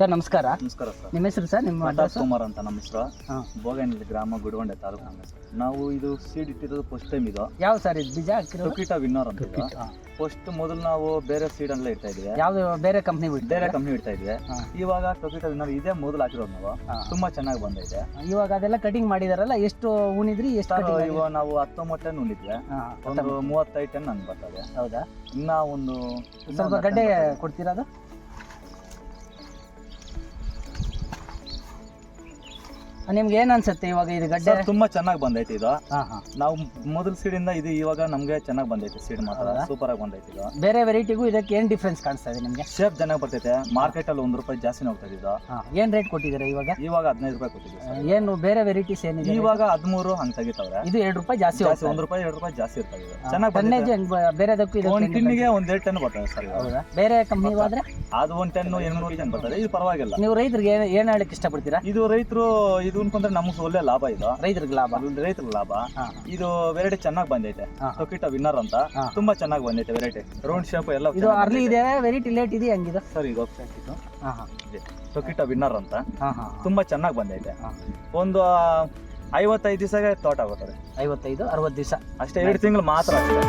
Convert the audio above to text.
Sir ನಮಸ್ಕಾರ. ನಮಸ್ಕಾರ sir. ನಿಮ್ಮ ಹೆಸರು ಸರ್? ನಿಮ್ಮ ಪ್ರತಾಪ್ ಕುಮಾರ್ ಅಂತ ನಮ್ಮ ಹೆಸರು. ಹಾಂ. ಭೋಗನಹಳ್ಳಿ ಗ್ರಾಮ ಗುಡಗೊಂಡೆ ತಾಲೂಕು ನಮ್ಮ ಹೆಸರು. ನಾವು ಇದು ಸೀಡ್ ಇಟ್ಟಿರೋದು ಫಸ್ಟ್ ಟೈಮ್ ಇದು. ಯಾವ ಸರ್ ಇದು ಬೀಜ ಹಾಕಿರೋದು? ಟೊಕಿಟಾ ವಿನ್ನರ್ ಅಂತ ಇದು. ಹಾಂ. ಫಸ್ಟ್ ಮೊದಲು ನಾವು ಬೇರೆ ಸೀಡ್ ಅಲ್ಲೇ ಇಡ್ತಾ ಇದ್ವಿ, ಯಾವ್ದು ಬೇರೆ ಕಂಪ್ನಿ ಬೇರೆ ಕಂಪ್ನಿ ಇಡ್ತಾ ಇದ್ವಿ. ಹಾಂ. ಇವಾಗ ಟೊಕಿಟಾ ವಿನ್ನರ್ ಇದೇ ಮೊದಲು ಹಾಕಿರೋದು ನಾವು. ಹಾಂ. ತುಂಬಾ ಚೆನ್ನಾಗಿ ಬಂದೈತೆ. ಇವಾಗ ಅದೆಲ್ಲ ಕಟಿಂಗ್ ಮಾಡಿದಾರಲ್ಲ, ಎಷ್ಟು ಉಣಿದ್ರಿ? ಎಷ್ಟು ಸರ್ cutting ಇವಾಗ ನಾವು 19 ಟನ್ ಉಂಡಿದ್ವಿ, ಒಂದು 35 ಟನ್ ನನ್ಗೆ ಬರ್ತದೆ. ಹೌದಾ? ಇನ್ನ ಒಂದು ಸ್ವಲ್ಪ ಗಡ್ಡೆ ಕೊಡ್ತೀರಾ ಅದು? ನಿಮ್ಗೆ ಏನ್ ಅನ್ಸುತ್ತೆ ಇವಾಗ ಇದು ಗಡ್ಡೆ? ತುಂಬಾ ಚೆನ್ನಾಗಿ ಬಂದೈತೆ ಇದು. ಹಾಂ ಹಾಂ. ನಾವು ಮೊದಲ ಸೀಡಿಂದ ಇದು ಇವಾಗ ನಮ್ಗೆ ಚೆನ್ನಾಗಿ ಬಂದೈತೆ. ಸೀಡ್ ಮಾತ್ರ ಹೌದಾ? ಸೂಪರ್ ಆಗಿ ಬಂದೈತೆ ಇದು. ಬೇರೆ ವೆರೈಟಿಗೂ ಇದಕ್ಕೆ ಏನ್ ಡಿಫ್ರೆನ್ಸ್ ಕಾಣಿಸ್ತಾ ಇದೆ ನಿಮ್ಗೆ? ಶೇಪ್ ಚೆನ್ನಾಗಿ ಬರ್ತೈತೆ. ಮಾರ್ಕೆಟ್ ಅಲ್ಲಿ ₹1 ಜಾಸ್ತಿ ಹೋಗ್ತಾ ಇದ್ದು. ಏನ್ ರೇಟ್ ಕೊಟ್ಟಿದ್ದೀರಾ ಇವಾಗ? ಇವಾಗ ₹15 ಕೊಟ್ಟಿದ್ದೀವಿ. ಏನು ಬೇರೆ ವೆರೈಟೀಸ್ ಏನಿದೆ? ಇವಾಗ 13 ಹಂಗ್ ತೆಗಿತಾವ್ರೆ. ಇದು $2 ಜಾಸ್ತಿ ಜಾಸ್ತಿ ₹1 ಜಾಸ್ತಿ ಇರ್ತದೆ. ಚೆನ್ನಾಗಿ ಟನ್ನೇಜ್ ಬೇರೆದಕ್ಕೂ ಇದು ಒಂದು ಟಿನ್ನಿಗೆ 1.5 ಟನ್ ಬರ್ತದೆ ಸರ್. ಹೌದಾ? ಬೇರೆ ಕಂಪ್ನಿ ಹೋದ್ರೆ ಅದು 1 ಟನ್ 800 ಟನ್ ಬರ್ತದೆ. ಇದು ಪರವಾಗಿಲ್ಲ. ನೀವು ರೈತರಿಗೆ ಏನ್ ಹೇಳಕ್ ಇಷ್ಟಪಡ್ತೀರಾ? ಇದು ರೈತರು ಇದು ಅನ್ಕೊಂಡ್ರೆ ನಮ್ಗೆ ಒಳ್ಳೆ ಲಾಭ ಇದು. ರೈತರಿಗೆ ಲಾಭ, ರೈತರ ಲಾಭ. ಹಾ. ಇದು ವೆರೈಟಿ ಚೆನ್ನಾಗಿ ಬಂದೈತೆ. ಹಾ. ಟೊಕಿಟಾ ವಿನ್ನರ್ ಅಂತ ಹಾ. ತುಂಬಾ ಚೆನ್ನಾಗಿ ಬಂದೈತೆ ವೆರೈಟಿ. ರೌಂಡ್ ಶೇಪ್ ಎಲ್ಲ ಇದು ಅರ್ಲಿ ಇದೆ, ವೆರೈಟಿ ಲೇಟ್ ಇದೆ, ಹಂಗಿದೆ ಸರ್. ಈಗ ವೆಬ್ಸೈಟ್ ಇದು ಹಾಂ ಹಾಂ ಟೊಕಿಟಾ ವಿನ್ನರ್ ಅಂತ ಹಾಂ ಹಾಂ. ತುಂಬಾ ಚೆನ್ನಾಗಿ ಬಂದೈತೆ. ಹಾಂ. ಒಂದು 55 ದಿವಸಕ್ಕೆ ತೋಟ ಆಗುತ್ತದೆ. 55-60 ದಿವಸ ಅಷ್ಟೇ, 2 ತಿಂಗಳು ಮಾತ್ರ ಅಷ್ಟೇ.